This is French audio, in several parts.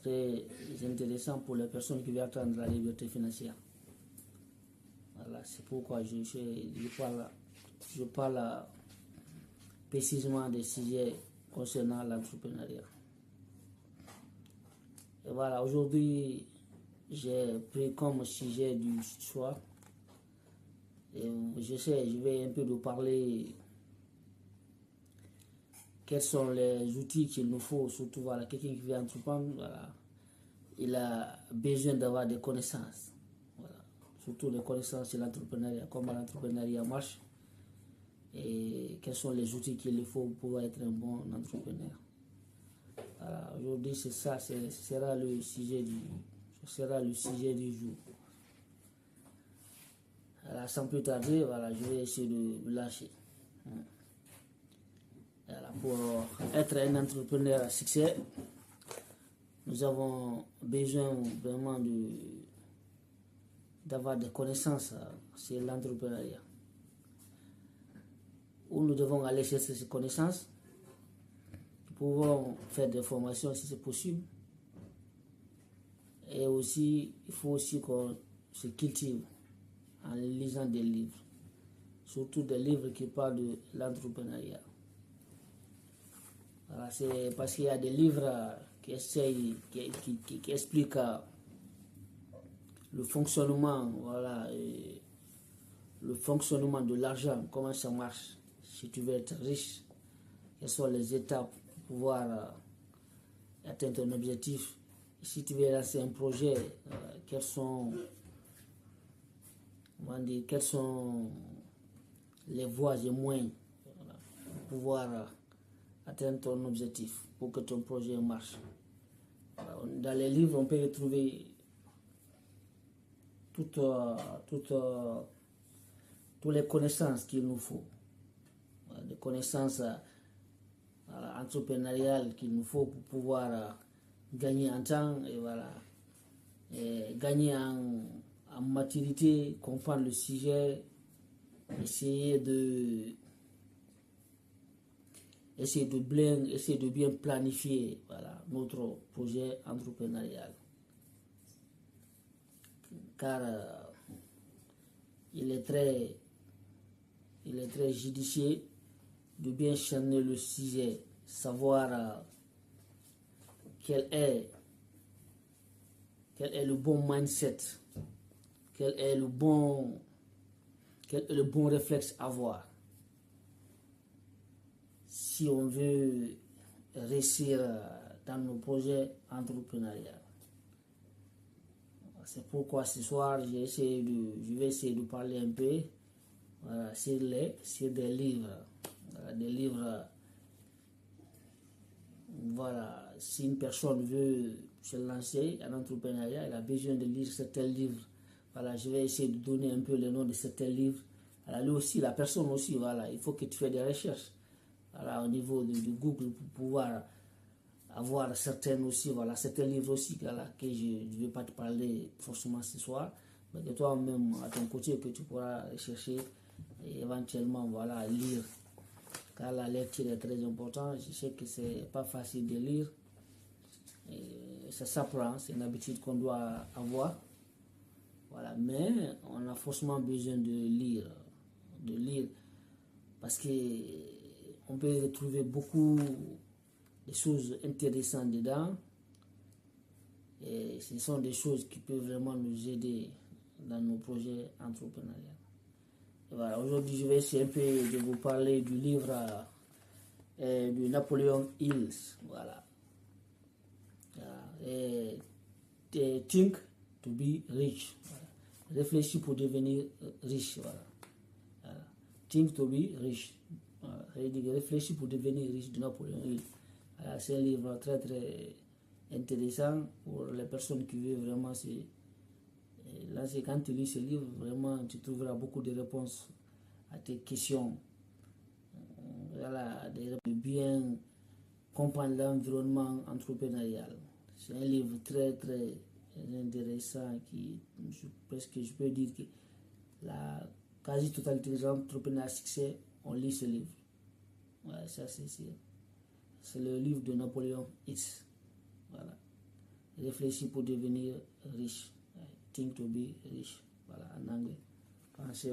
très intéressant pour les personnes qui veulent atteindre la liberté financière. Voilà, c'est pourquoi je parle précisément des sujets concernant l'entrepreneuriat. Et voilà, aujourd'hui, j'ai pris comme sujet du choix. Et je vais un peu vous parler quels sont les outils qu'il nous faut, surtout voilà, quelqu'un qui veut entreprendre, voilà, il a besoin d'avoir des connaissances, voilà, surtout des connaissances sur l'entrepreneuriat, comment l'entrepreneuriat marche et quels sont les outils qu'il faut pour pouvoir être un bon entrepreneur. Voilà, aujourd'hui c'est ça, ce sera le sujet du jour. Voilà, sans plus tarder, voilà, je vais essayer de me lâcher. Voilà, pour être un entrepreneur à succès, nous avons besoin vraiment d'avoir des connaissances sur l'entrepreneuriat. Où nous devons aller chercher ces connaissances. Nous pouvons faire des formations si c'est possible. Et aussi, il faut aussi qu'on se cultive en lisant des livres. Surtout des livres qui parlent de l'entrepreneuriat. Voilà, c'est parce qu'il y a des livres qui expliquent le fonctionnement, voilà, le fonctionnement de l'argent, comment ça marche, si tu veux être riche, quelles sont les étapes pour pouvoir atteindre ton objectif. Si tu veux lancer un projet, quels sont les voies et moyens, voilà, pour pouvoir atteindre ton objectif, pour que ton projet marche. Dans les livres, on peut retrouver toutes les connaissances qu'il nous faut. Des connaissances entrepreneuriales qu'il nous faut pour pouvoir gagner en temps et voilà, et gagner en maturité, comprendre le sujet, essayer de bien planifier, voilà, notre projet entrepreneurial. Car il est très judicieux de bien cerner le sujet, savoir quel est le bon mindset, quel est le bon réflexe à avoir si on veut réussir dans nos projets entrepreneuriaux. C'est pourquoi ce soir, je vais essayer de parler un peu, voilà, sur des livres. Voilà, des livres, voilà, si une personne veut se lancer en entrepreneuriat, elle a besoin de lire certains livres. Voilà, je vais essayer de donner un peu le nom de certains livres. Voilà, lui aussi, la personne aussi, voilà, il faut que tu fasses des recherches, voilà, au niveau de Google pour pouvoir avoir certains aussi, voilà, certains livres aussi, voilà, que je ne vais pas te parler forcément ce soir, mais que toi-même, à ton côté, que tu pourras rechercher et éventuellement, voilà, lire. Car la lecture est très importante. Je sais que c'est pas facile de lire. Et ça s'apprend, c'est une habitude qu'on doit avoir. Voilà, mais on a forcément besoin de lire, parce que on peut retrouver beaucoup de choses intéressantes dedans. Et ce sont des choses qui peuvent vraiment nous aider dans nos projets entrepreneuriaux. Voilà, aujourd'hui, je vais essayer un peu de vous parler du livre de Napoleon Hill. Voilà. Et Think to be rich. Voilà. Réfléchis pour devenir riche. Voilà. Voilà. Think to be rich. Voilà. Réfléchis pour devenir riche de Napoleon Hill. Voilà. C'est un livre très très intéressant pour les personnes qui veulent vraiment là, c'est quand tu lis ce livre, vraiment, tu trouveras beaucoup de réponses à tes questions. Voilà, de bien comprendre l'environnement entrepreneurial. C'est un livre très, très intéressant qui, presque, je peux dire que la quasi-totalité des entrepreneurs à succès ont lu ce livre. Ouais, ça, c'est le livre de Napoléon Hill. Voilà. réfléchis pour devenir riche. Think to be rich. Voilà, en anglais.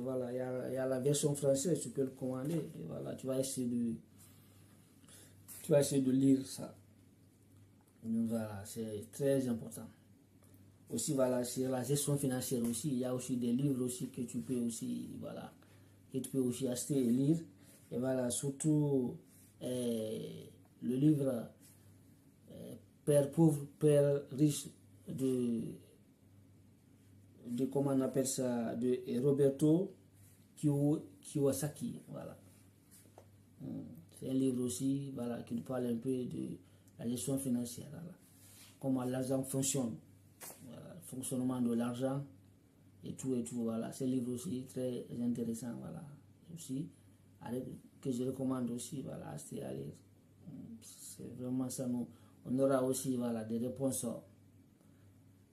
Voilà, il y a la version française, tu peux le commander. Et voilà, tu vas essayer de lire ça. Donc voilà, c'est très important. Aussi, voilà, sur la gestion financière aussi, il y a aussi des livres aussi que tu peux aussi, voilà, que tu peux aussi acheter et lire. Et voilà, surtout le livre Père pauvre, Père riche de comment on appelle ça, de Roberto Kiyosaki, voilà. C'est un livre aussi, voilà, qui nous parle un peu de la gestion financière, voilà. Comment l'argent fonctionne, voilà, le fonctionnement de l'argent et tout, voilà. C'est un livre aussi très intéressant, voilà, aussi, que je recommande aussi, voilà, acheter à lire. C'est vraiment ça, on aura aussi, voilà, des réponses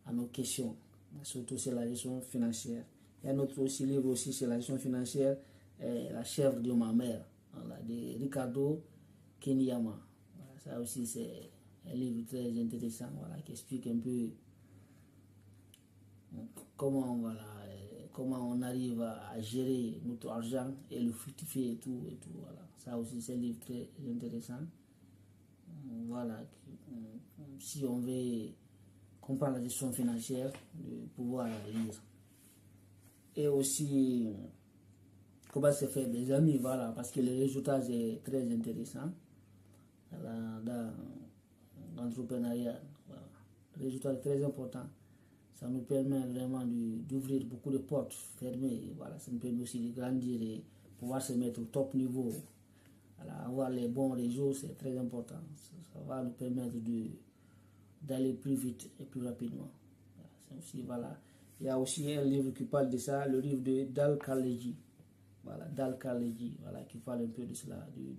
à nos questions, surtout sur la gestion financière. Il y a un autre aussi livre aussi sur la gestion financière, La chèvre de ma mère, voilà, de Ricardo Keniyama. Voilà, ça aussi c'est un livre très intéressant, voilà, qui explique un peu comment, voilà, comment on arrive à gérer notre argent et le fructifier et tout, voilà. Ça aussi c'est un livre très intéressant. Voilà, si on veut comprendre la gestion financière, de pouvoir lire. Et aussi, comment se faire des amis, voilà, parce que le résultat est très intéressant dans l'entrepreneuriat. Voilà. Le résultat est très important. Ça nous permet vraiment d'ouvrir beaucoup de portes fermées. Voilà, ça nous permet aussi de grandir et pouvoir se mettre au top niveau. Voilà, avoir les bons réseaux, c'est très important. Ça va nous permettre d'aller plus vite et plus rapidement. Aussi, voilà. Il y a aussi un livre qui parle de ça, le livre de Dale Carnegie. Voilà, Dale Carnegie, voilà, qui parle un peu de cela, du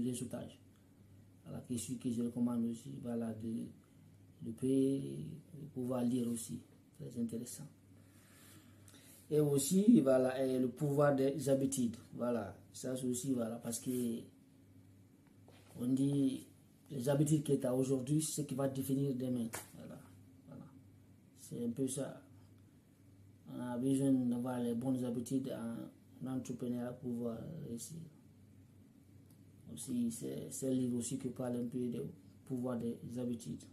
réseautage. Voilà, que je recommande aussi, voilà, de pouvoir lire aussi. Très intéressant. Et aussi, voilà, le pouvoir des habitudes. Voilà, ça aussi, voilà, parce que on dit les habitudes que tu as aujourd'hui, c'est ce qui va te définir demain. Voilà. C'est un peu ça. On a besoin d'avoir les bonnes habitudes en entrepreneuriat pour pouvoir réussir. Aussi, c'est un livre aussi qui parle un peu du pouvoir des habitudes.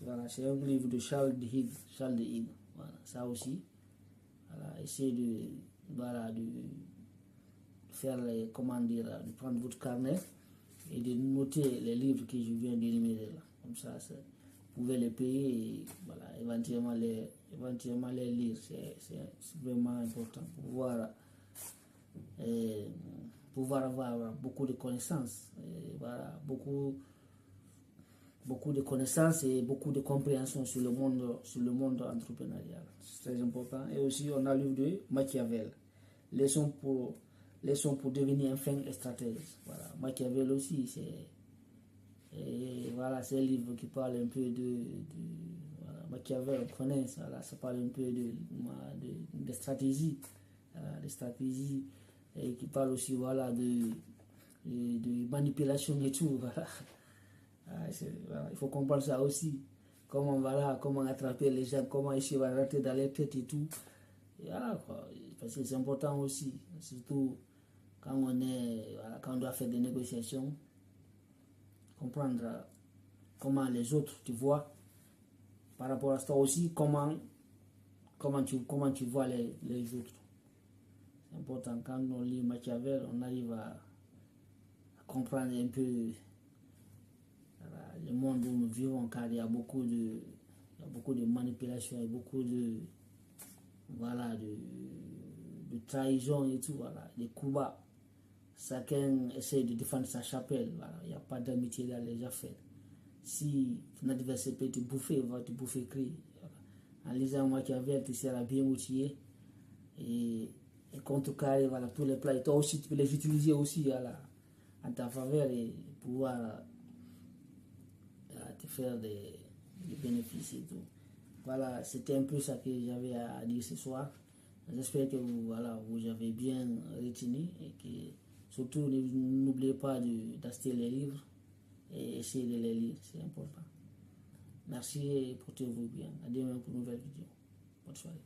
Voilà, c'est un livre de Charles de Higgs. Voilà, ça aussi. Voilà, essayez de faire comment dire, de prendre votre carnet et de noter les livres que je viens d'énumérer là. Comme ça, vous pouvez les payer et voilà, éventuellement les lire. C'est vraiment important pour pouvoir avoir beaucoup de connaissances. Et voilà, beaucoup de connaissances et beaucoup de compréhension sur le monde entrepreneurial. C'est très important. Et aussi, on a le livre de Machiavel, Leçons pour devenir un fin stratège. Voilà. Machiavel aussi, c'est un livre qui parle un peu voilà, Machiavel, on connaît ça, voilà, ça parle un peu de stratégie, de stratégie, et qui parle aussi, voilà, de manipulation et tout, voilà. Voilà, il faut comprendre ça aussi. Comment attraper les gens, comment essayer de rentrer dans les têtes et tout. Et voilà, quoi. Parce que c'est important aussi, surtout quand on doit faire des négociations, comprendre comment les autres te voient par rapport à ça aussi, comment tu vois les autres. C'est important, quand on lit Machiavel, on arrive à comprendre un peu le monde où nous vivons, car il y a beaucoup de manipulation et beaucoup de trahison et tout, voilà, des coups bas. Chacun essaie de défendre sa chapelle, voilà, il n'y a pas d'amitié dans les affaires. Si ton adversaire peut te bouffer, il va te bouffer cri. Voilà. En lisant Machiavel, tu seras bien outillé et contrecarrer, voilà, tous les plans. Et toi aussi, tu peux les utiliser aussi, voilà, en ta faveur et pouvoir te faire des bénéfices et tout. Voilà, c'était un peu ça que j'avais à dire ce soir. J'espère que vous avez bien retenu et que surtout n'oubliez pas d'acheter les livres et essayer de les lire, c'est important. Merci et portez-vous bien. À demain pour une nouvelle vidéo. Bonne soirée.